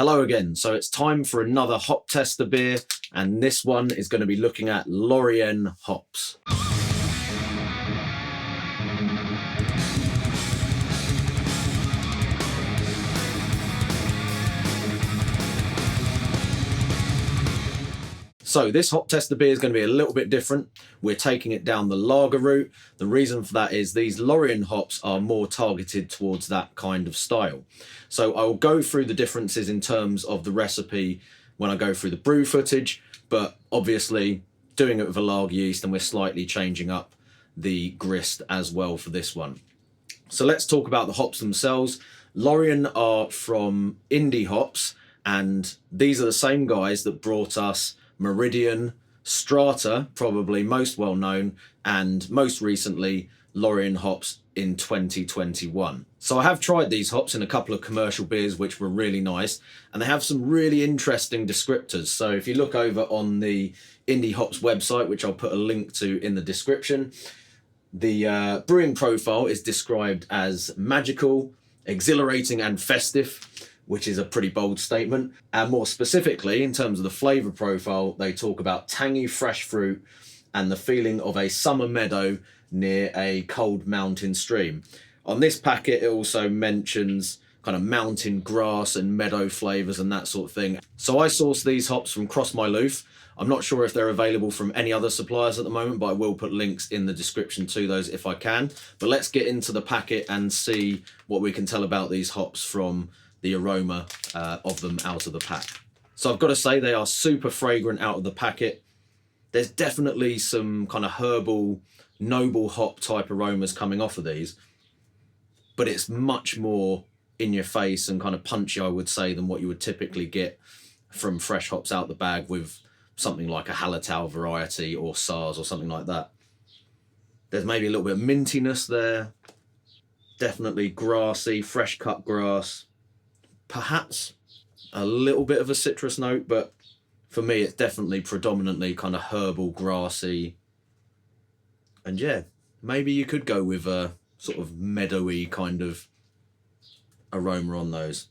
Hello again. So it's time for another hop tester beer, and this one is going to be looking at Lorien hops. So this hop tester beer is going to be a little bit different. We're taking it down the lager route. The reason for that is these Lorien hops are more targeted towards that kind of style. So I'll go through the differences in terms of the recipe when I go through the brew footage, but obviously doing it with a lager yeast, and we're slightly changing up the grist as well for this one. So let's talk about the hops themselves. Lorien are from indie hops, and these are the same guys that brought us Meridian, Strata, probably most well known, and most recently Lorien hops in 2021. So I have tried these hops in a couple of commercial beers which were really nice, and they have some really interesting descriptors. So if you look over on the Indie Hops website, which I'll put a link to in the description, the brewing profile is described as magical, exhilarating and festive, which is a pretty bold statement. And more specifically, in terms of the flavour profile, they talk about tangy fresh fruit and the feeling of a summer meadow near a cold mountain stream. On this packet, it also mentions kind of mountain grass and meadow flavours and that sort of thing. So I sourced these hops from Cross My Loof. I'm not sure if they're available from any other suppliers at the moment, but I will put links in the description to those if I can. But let's get into the packet and see what we can tell about these hops from the aroma of them out of the pack. So I've got to say they are super fragrant out of the packet. There's definitely some kind of herbal, noble hop type aromas coming off of these, but it's much more in your face and kind of punchy, I would say, than what you would typically get from fresh hops out the bag with something like a Hallertau variety or SARS or something like that. There's maybe a little bit of mintiness there, definitely grassy, fresh cut grass, perhaps a little bit of a citrus note, but for me it's definitely predominantly kind of herbal, grassy, and yeah, maybe you could go with a sort of meadowy kind of aroma on those.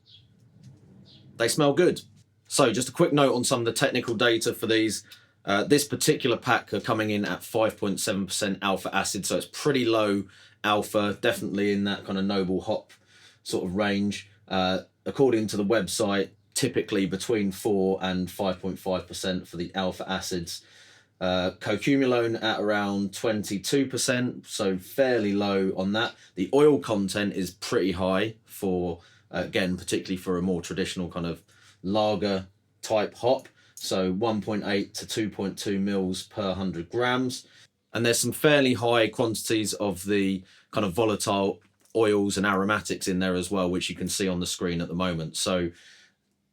They smell good. So just a quick note on some of the technical data for these. This particular pack are coming in at 5.7% alpha acid, so it's pretty low alpha, definitely in that kind of noble hop sort of range. According to the website, typically between 4 and 5.5% for the alpha acids. Cocumulone at around 22%, so fairly low on that. The oil content is pretty high for, again, particularly for a more traditional kind of lager type hop. So 1.8 to 2.2 mils per 100 grams. And there's some fairly high quantities of the kind of volatile oils and aromatics in there as well, which you can see on the screen at the moment. So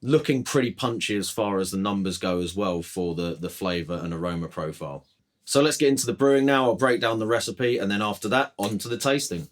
looking pretty punchy as far as the numbers go as well for the flavour and aroma profile. So let's get into the brewing now. I'll break down the recipe, and then after that, on to the tasting.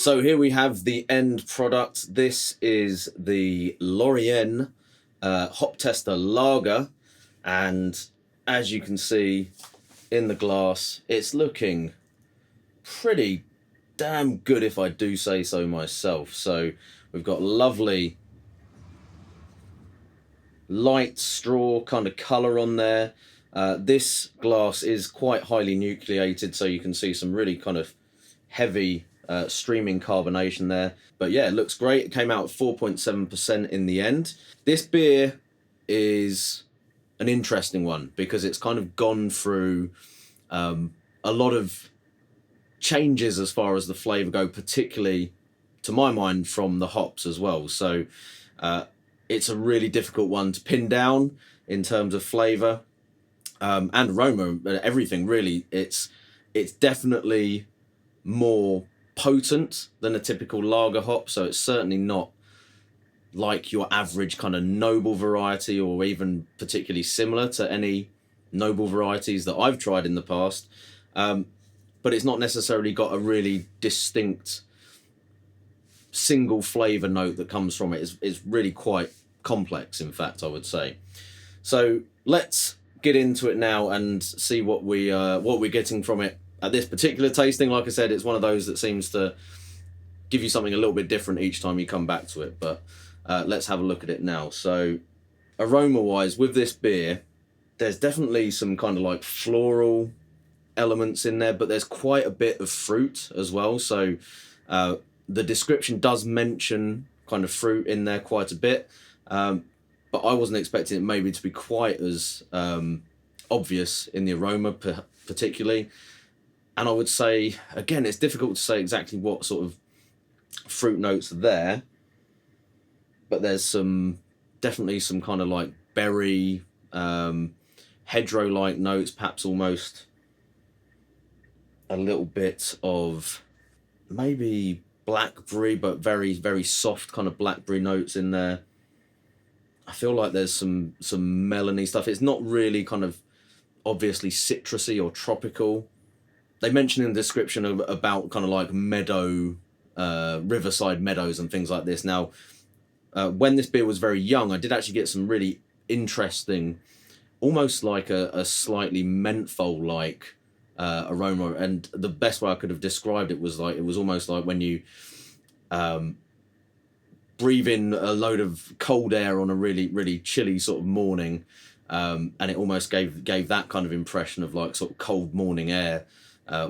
So here we have the end product. This is the Lorien hop tester lager, and as you can see in the glass, it's looking pretty damn good, if I do say so myself. So we've got lovely light straw kind of colour on there. This glass is quite highly nucleated, so you can see some really kind of heavy streaming carbonation there. But yeah, it looks great. It came out at 4.7% in the end. This beer is an interesting one because it's kind of gone through a lot of changes as far as the flavour go, particularly to my mind from the hops as well. So it's a really difficult one to pin down in terms of flavour and aroma, everything really. It's definitely more potent than a typical lager hop, so it's certainly not like your average kind of noble variety, or even particularly similar to any noble varieties that I've tried in the past. But it's not necessarily got a really distinct single flavour note that comes from it. It's really quite complex, in fact, I would say. So let's get into it now and see what we're getting from it at this particular tasting. Like I said, it's one of those that seems to give you something a little bit different each time you come back to it. But let's have a look at it now. So aroma-wise, with this beer, there's definitely some kind of like floral elements in there, but there's quite a bit of fruit as well. So the description does mention kind of fruit in there quite a bit, but I wasn't expecting it maybe to be quite as obvious in the aroma particularly. And I would say, again, it's difficult to say exactly what sort of fruit notes are there, but there's definitely some kind of like berry, hedgerow-like notes, perhaps almost a little bit of maybe blackberry, but very, very soft kind of blackberry notes in there. I feel like there's some melony stuff. It's not really kind of obviously citrusy or tropical. They mention in the description about kind of like meadow, riverside meadows and things like this. Now, when this beer was very young, I did actually get some really interesting, almost like a slightly menthol-like aroma, and the best way I could have described it was almost like when you breathe in a load of cold air on a really, really chilly sort of morning, and it almost gave that kind of impression of like sort of cold morning air,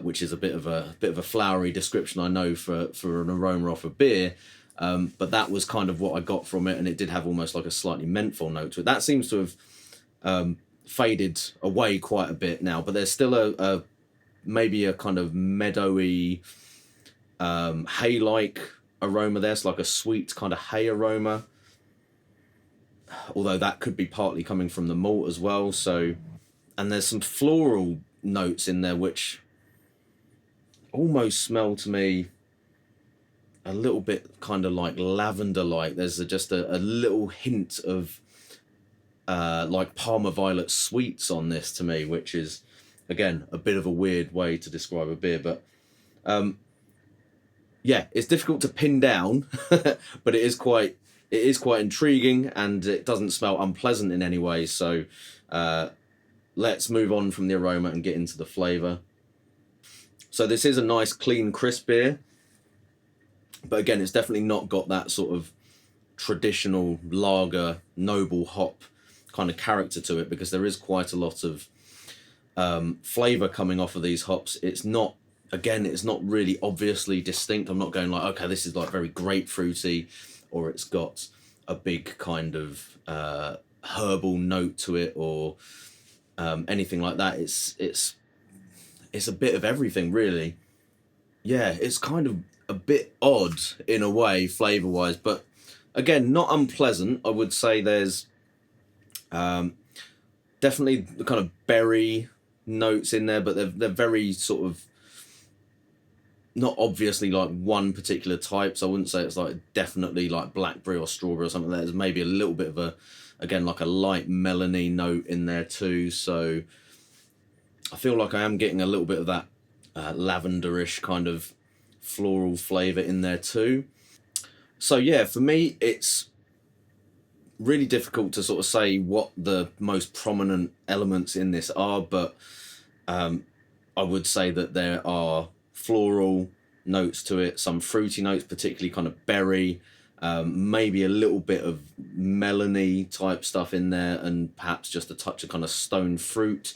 which is a bit of a flowery description, I know, for an aroma off a beer. But that was kind of what I got from it, and it did have almost like a slightly menthol note to it. That seems to have faded away quite a bit now, but there's still maybe a kind of meadowy, hay-like aroma there. It's like a sweet kind of hay aroma, although that could be partly coming from the malt as well. So, and there's some floral notes in there which almost smell to me a little bit kind of like lavender-like. There's just a little hint of like Parma Violet sweets on this to me, which is, again, a bit of a weird way to describe a beer. But yeah, it's difficult to pin down, but it is quite intriguing, and it doesn't smell unpleasant in any way. So let's move on from the aroma and get into the flavour. So this is a nice, clean, crisp beer, but again, it's definitely not got that sort of traditional lager, noble hop kind of character to it, because there is quite a lot of flavour coming off of these hops. It's not really obviously distinct. I'm not going like, okay, this is like very grapefruity, or it's got a big kind of herbal note to it, or anything like that. It's a bit of everything, really. Yeah, it's kind of a bit odd in a way, flavour-wise, but again, not unpleasant. I would say there's definitely the kind of berry notes in there, but they're very sort of not obviously like one particular type. So I wouldn't say it's like definitely like blackberry or strawberry or something. There's maybe a little bit of again, like a light melony note in there too. So I feel like I am getting a little bit of that lavenderish kind of floral flavour in there too. So yeah, for me, it's really difficult to sort of say what the most prominent elements in this are, but I would say that there are floral notes to it, some fruity notes, particularly kind of berry, maybe a little bit of melony type stuff in there, and perhaps just a touch of kind of stone fruit.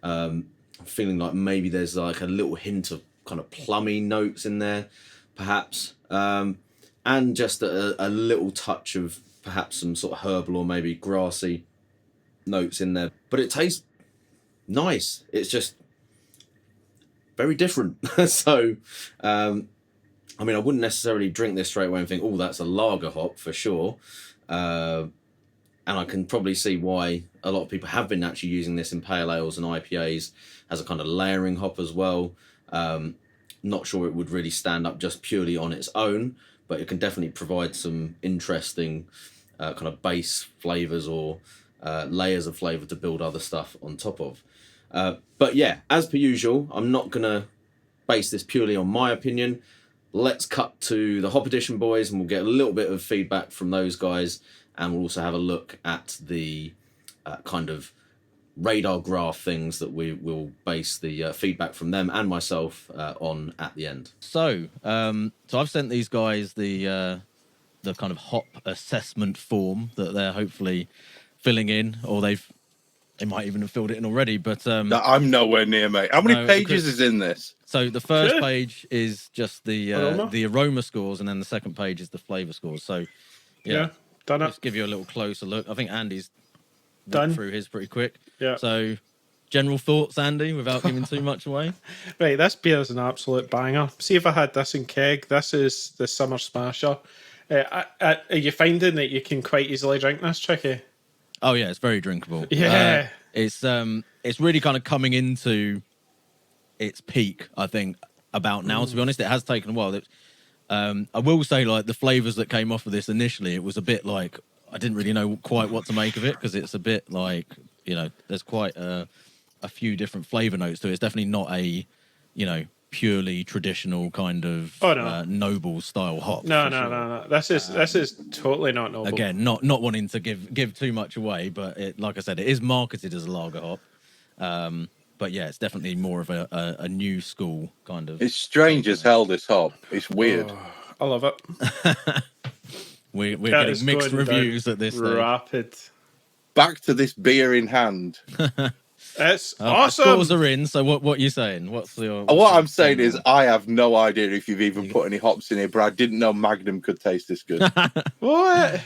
I'm feeling like maybe there's like a little hint of kind of plummy notes in there, perhaps, and just a little touch of perhaps some sort of herbal or maybe grassy notes in there. But it tastes nice. It's just very different. So, I mean, I wouldn't necessarily drink this straight away and think, oh, that's a lager hop for sure. And I can probably see why a lot of people have been actually using this in pale ales and IPAs as a kind of layering hop as well. Not sure it would really stand up just purely on its own, but it can definitely provide some interesting kind of base flavors or layers of flavor to build other stuff on top of. But yeah, as per usual, I'm not going to base this purely on my opinion. Let's cut to the Hop Edition boys and we'll get a little bit of feedback from those guys. And we'll also have a look at the kind of radar graph things that we will base the feedback from them and myself on at the end. So I've sent these guys the kind of hop assessment form that they're hopefully filling in, or they might even have filled it in already. But no, I'm nowhere near, mate. How many pages is in this? So the first page is just the aroma scores, and then the second page is the flavor scores. So yeah. Done it. Let's give you a little closer look. I think Andy's done through his pretty quick. Yeah. So, general thoughts, Andy, without giving too much away. Right, this beer is an absolute banger. See if I had this in keg. This is the Summer Smasher. Are you finding that you can quite easily drink this, Tricky? Oh yeah, it's very drinkable. Yeah. It's really kind of coming into its peak, I think, about now. To be honest, it has taken a while. I will say, like, the flavors that came off of this initially, it was a bit like I didn't really know quite what to make of it, because it's a bit like, you know, there's quite a few different flavor notes to it. It's definitely not a, you know, purely traditional kind of noble style hop. No. This is totally not noble. Again, not wanting to give too much away, but it, like I said, it is marketed as a lager hop. But yeah, it's definitely more of a new school kind of. It's strange as hell, this hop. It's weird. I love it. We're getting mixed reviews at this stage. Rapid. Back to this beer in hand. It's awesome. Scores are in. So what are you saying? What I'm saying is I have no idea if you've even put any hops in here, but I didn't know Magnum could taste this good. What?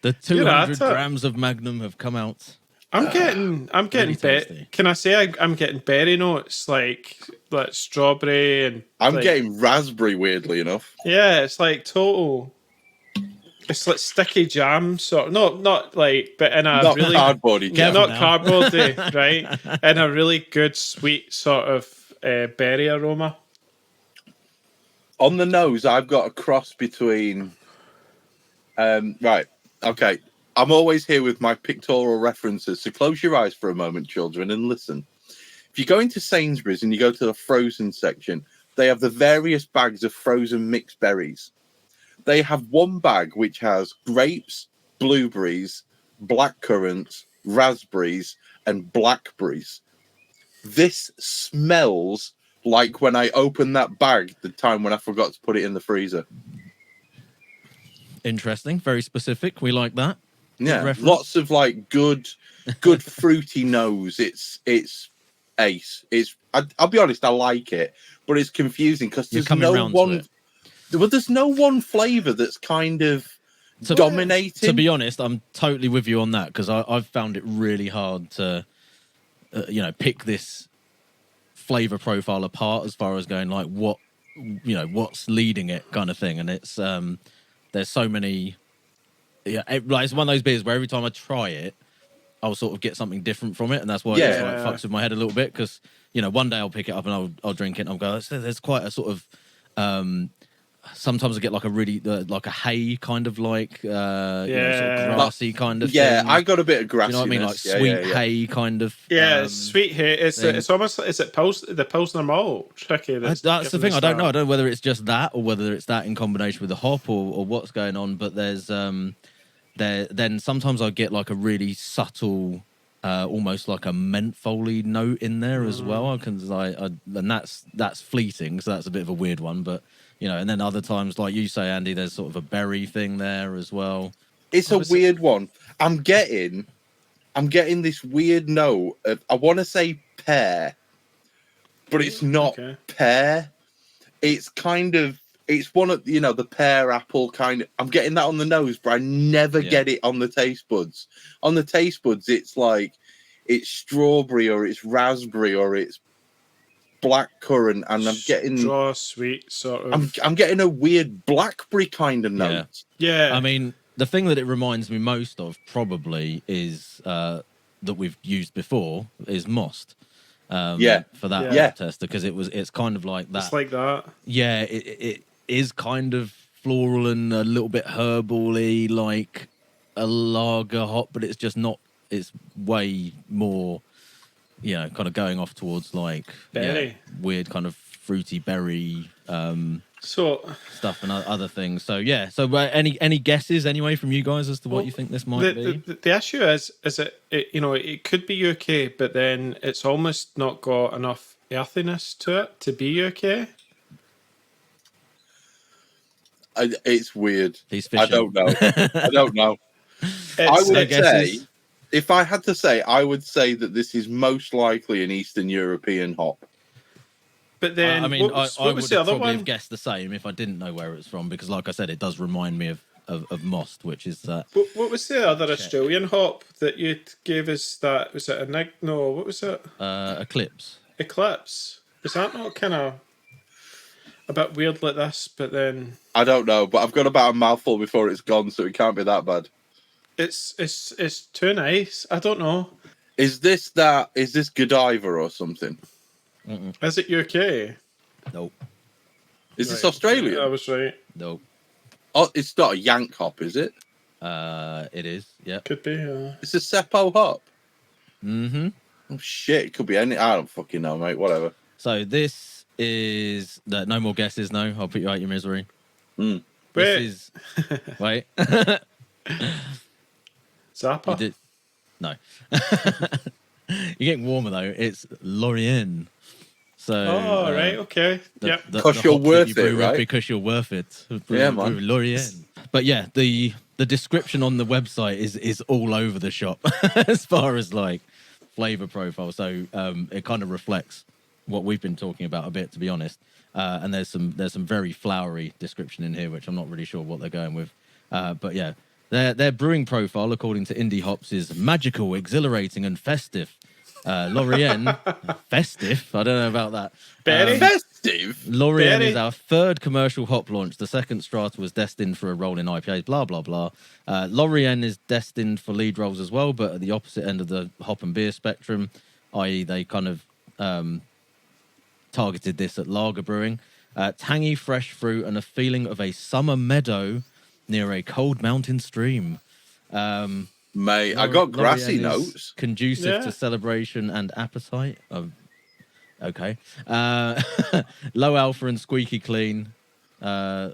The 200 grams of Magnum have come out. I'm getting really can I say I'm getting berry notes like strawberry, and I'm getting raspberry, weirdly enough. Yeah, it's like total. It's like sticky jam sort of, not like, but in a not really cardboardy. Yeah, not cardboardy, right? In a really good sweet sort of berry aroma. On the nose, I've got a cross between. Right, okay. I'm always here with my pictorial references, so close your eyes for a moment, children, and listen. If you go into Sainsbury's and you go to the frozen section, they have the various bags of frozen mixed berries. They have one bag which has grapes, blueberries, blackcurrants, raspberries, and blackberries. This smells like when I opened that bag the time when I forgot to put it in the freezer. Interesting. Very specific. We like that. Yeah, lots of like good fruity nose. It's ace. I'll be honest, I like it, but it's confusing because there's no one. Well, there's no one flavor that's kind of dominating. To be honest, I'm totally with you on that, because I've found it really hard to, pick this flavor profile apart as far as going like what's leading it kind of thing, and it's there's so many. Yeah, it's one of those beers where every time I try it, I'll sort of get something different from it, and that's why it fucks with my head a little bit. Because one day I'll pick it up and I'll drink it, and I'll go, there's quite a sort of sometimes I get like a really like a hay kind of like sort of Yeah. grassy kind of Yeah, thing. I got a bit of Do you grassiness. know what I mean? Like Yeah, sweet yeah. hay kind of. Yeah, it's sweet hay. thing. It's almost like, is it the Pilsner malt tricky? That's the thing. I don't know. I don't know whether it's just that or whether it's that in combination with the hop or what's going on. But there's then sometimes I get like a really subtle, almost like a mentholy note in there as well. And that's fleeting, so that's a bit of a weird one. But and then other times, like you say, Andy, there's sort of a berry thing there as well. It's a weird one. I'm getting this weird note of, I want to say pear, but it's not pear. It's kind of, it's one of, the pear apple kind of, I'm getting that on the nose, but I never get it on the taste buds. On the taste buds, it's like, it's strawberry or it's raspberry or it's blackcurrant, and I'm getting straw sweet sort of. I'm getting a weird blackberry kind of note. Yeah. I mean, the thing that it reminds me most of probably is that we've used before is Most. For that tester, because it's kind of like that. It's like that. Yeah, it is kind of floral and a little bit herbal-y, like a lager hop, but it's just not. It's way more, kind of going off towards like weird kind of fruity berry stuff and other things. So yeah. So any guesses anyway from you guys as to what you think this might be? The issue is it could be UK, but then it's almost not got enough earthiness to it to be UK. It's weird. I don't know. I don't know. I would say, if I had to say, I would say that this is most likely an Eastern European hop. But then, I mean, what I was would the other probably one? have guessed the same if I didn't know where it's from, because, like I said, it does remind me of Most, which is that. What was the other Australian hop that you gave us? That was it what was it? Eclipse. Eclipse. Was that not kind of a bit weird like this? But then I don't know, but I've got about a mouthful before it's gone, so it can't be that bad. It's too nice. I don't know. Is this Godiva or something? Mm-mm. Is it UK? Nope. Is this Australian? I was right. Nope. Oh, it's not a Yank hop, is it? It is. Yeah. Could be. It's a Seppo hop. Mm-hmm. Oh shit! It could be any. I don't fucking know, mate. Whatever. So this is no more guesses. No, I'll put you out your misery. Mm. This is wait. Zappa. No. You're getting warmer though. It's Lorien. So right, okay. Yep. Because you're worth it, right? Because you're worth it. Yeah, man. Lorien. But yeah, the description on the website is all over the shop as far as like flavor profile. So it kind of reflects what we've been talking about a bit, to be honest. And there's some very flowery description in here, which I'm not really sure what they're going with. But yeah, their brewing profile, according to Indie Hops, is magical, exhilarating, and festive. Lorien, festive. I don't know about that. Berry? Festive. Lorien Berry. is our third commercial hop launch. The second strata was destined for a role in IPAs. Blah blah blah. Lorien is destined for lead roles as well, but at the opposite end of the hop and beer spectrum, i.e., they kind of targeted this at lager brewing. Tangy, fresh fruit, and a feeling of a summer meadow near a cold mountain stream. Mate, I got grassy Lorien is notes. Conducive to celebration and appetite. Okay. Low alpha and squeaky clean. Yeah,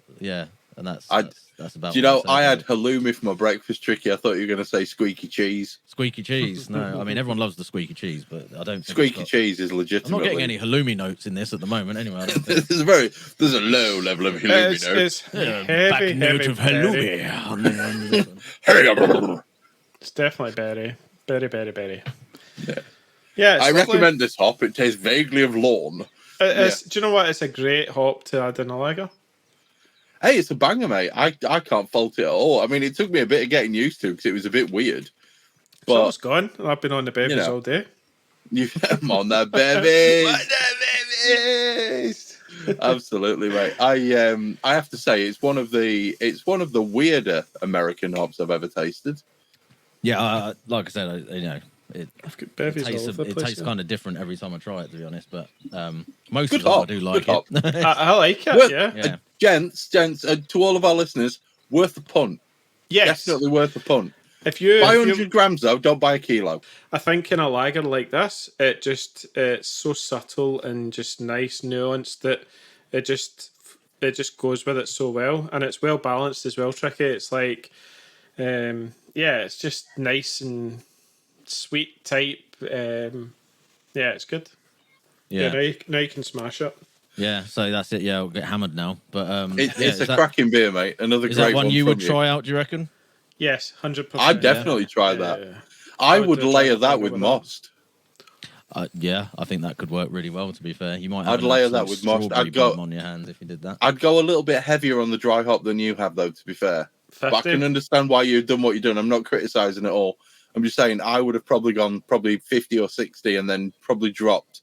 and that's about. Do you know, I had halloumi for my breakfast, Tricky. I thought you were going to say squeaky cheese. Squeaky cheese. No, I mean everyone loves the squeaky cheese, but I don't. Think Squeaky cheese is I'm legitimate. not getting any halloumi notes in this at the moment. Anyway, I don't think. there's a low level of halloumi notes. It's heavy note of berry. halloumi. It's definitely berry. Berry. Yeah. Yeah, it's I lovely. recommend this hop. It tastes vaguely of lawn. Do you know what? It's a great hop to add in a lager. Hey, it's a banger, mate. I can't fault it at all. I mean, it took me a bit of getting used to because it was a bit weird. So But it's gone. I've been on the bevies all day. I'm on that babies. Absolutely, mate. I have to say it's one of the weirder American hops I've ever tasted. Yeah, like I said, It I've got bevies all tastes over the it place. tastes Yeah. kind of different every time I try it, to be honest. But most Good of them hop, I do good like hop. it. I like it. Worth- Yeah. Yeah. Gents, to all of our listeners, worth the punt. Yes. Definitely worth the punt. If you, Buy if 100 you, grams though, don't buy a kilo. I think in a lager like this, it's so subtle and just nice nuance that it just goes with it so well, and it's well balanced as well. Tricky. It's like, it's just nice and sweet type. Yeah, it's good. Yeah, Yeah. now you can smash it. Yeah. So that's it. Yeah, I'll get hammered now. But It's yeah, a cracking beer, mate. Another is great that one you from would try out? Do you reckon? Yes, 100%. I'd definitely try that. Yeah. I would would do layer a that lager with with that. most. Yeah, I think that could work really well. To be fair, you might have I'd layer an that absolute with most. strawberry I'd go- bomb on your hands if you did that. I'd go a little bit heavier on the dry hop than you have, though, to be fair. But I 50. can understand why you've done what you've done. I'm not criticising at all. I'm just saying I would have probably gone 50 or 60 and then probably dropped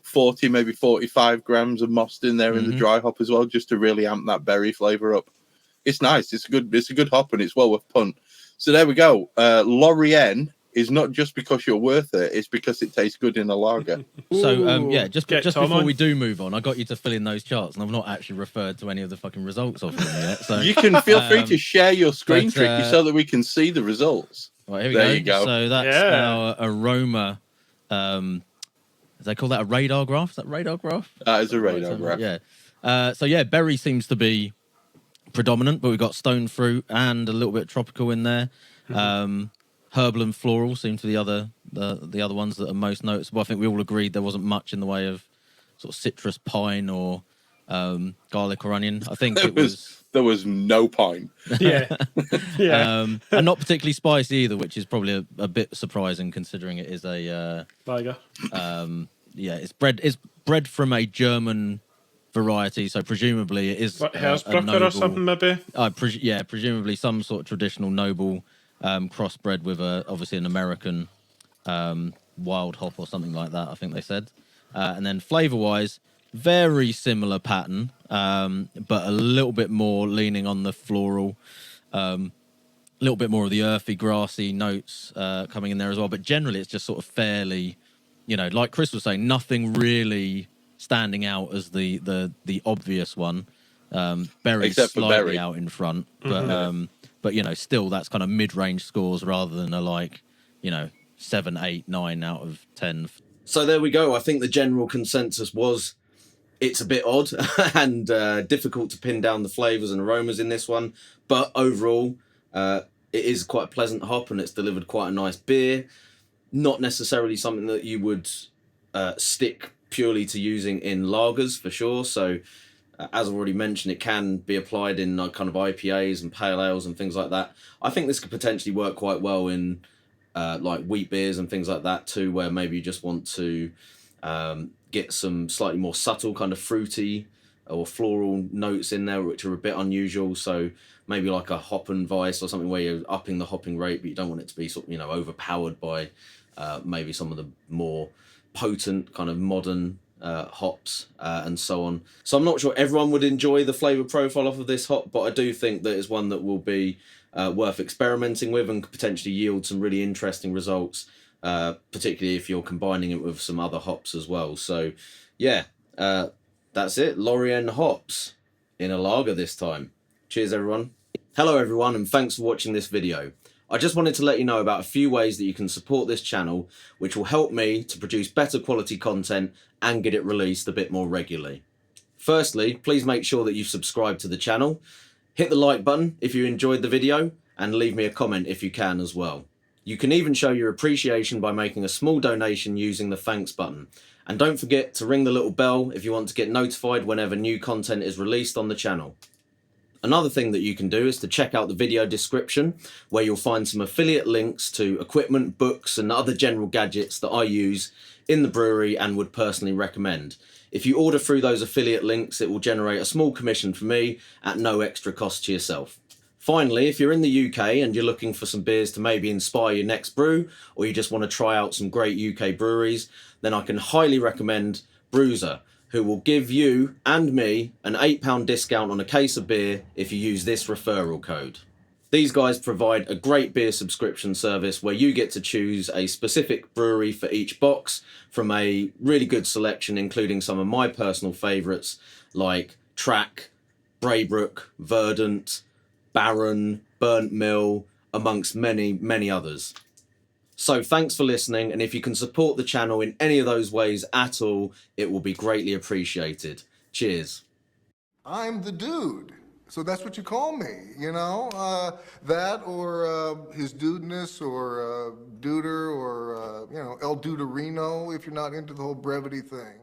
40, maybe 45 grams of most in there in the dry hop as well, just to really amp that berry flavour up. It's nice. It's a good hop and it's well worth punt. So there we go. Lorien is not just because you're worth it, it's because it tastes good in a lager. So Ooh, just get Tom before on. we do move on, I got you to fill in those charts, and I've not actually referred to any of the fucking results of them yet. So You can feel free to share your screen but, tricky so that we can see the results. right, here we There go. you go. So that's Yeah. our aroma. They call that a radar graph? Is that radar graph? That is a Right, radar so- graph. Yeah. So yeah, berry seems to be predominant, but we've got stone fruit and a little bit tropical in there. Herbal and floral seem to be the other ones that are most noticeable. I think we all agreed there wasn't much in the way of sort of citrus, pine, or garlic or onion. I think it was There was no pine. Yeah. Yeah. and not particularly spicy either, which is probably a bit surprising considering it is a Lager. it's bred from a German variety, so presumably it is What, a Hersbrucker noble, or something, maybe? presumably some sort of traditional noble crossbred with obviously an American wild hop or something like that, I think they said. And then flavour-wise, very similar pattern, but a little bit more leaning on the floral, a little bit more of the earthy, grassy notes coming in there as well. But generally, it's just sort of fairly, like Chris was saying, nothing really standing out as the obvious one. Berry Except for slightly berry. out in front, but still that's kind of mid-range scores rather than a 7, 8, 9 out of 10. So there we go. I think the general consensus was it's a bit odd and difficult to pin down the flavours and aromas in this one. But overall, it is quite a pleasant hop and it's delivered quite a nice beer. Not necessarily something that you would stick purely to using in lagers for sure. So as I've already mentioned, it can be applied in kind of IPAs and pale ales and things like that. I think this could potentially work quite well in like wheat beers and things like that too, where maybe you just want to get some slightly more subtle kind of fruity or floral notes in there, which are a bit unusual. So maybe like a hop and vice or something where you're upping the hopping rate, but you don't want it to be sort of, overpowered by maybe some of the more potent kind of modern hops and so on. So I'm not sure everyone would enjoy the flavour profile off of this hop, but I do think that it's one that will be worth experimenting with and could potentially yield some really interesting results, particularly if you're combining it with some other hops as well. So yeah, that's it. Lorien hops in a lager this time. Cheers everyone. Hello everyone and thanks for watching this video. I just wanted to let you know about a few ways that you can support this channel, which will help me to produce better quality content and get it released a bit more regularly. Firstly, please make sure that you've subscribed to the channel. Hit the like button if you enjoyed the video and leave me a comment if you can as well. You can even show your appreciation by making a small donation using the thanks button. And don't forget to ring the little bell if you want to get notified whenever new content is released on the channel. Another thing that you can do is to check out the video description, where you'll find some affiliate links to equipment, books and other general gadgets that I use in the brewery and would personally recommend. If you order through those affiliate links, it will generate a small commission for me at no extra cost to yourself. Finally, if you're in the UK and you're looking for some beers to maybe inspire your next brew, or you just want to try out some great UK breweries, then I can highly recommend Brews, who will give you and me an £8 discount on a case of beer if you use this referral code. These guys provide a great beer subscription service where you get to choose a specific brewery for each box from a really good selection, including some of my personal favourites like Track, Braybrook, Verdant, Baron, Burnt Mill, amongst many, many others. So thanks for listening, and if you can support the channel in any of those ways at all, it will be greatly appreciated. Cheers. I'm the dude. So that's what you call me, you know? That or his dudeness or duder or, you know, El Duderino if you're not into the whole brevity thing.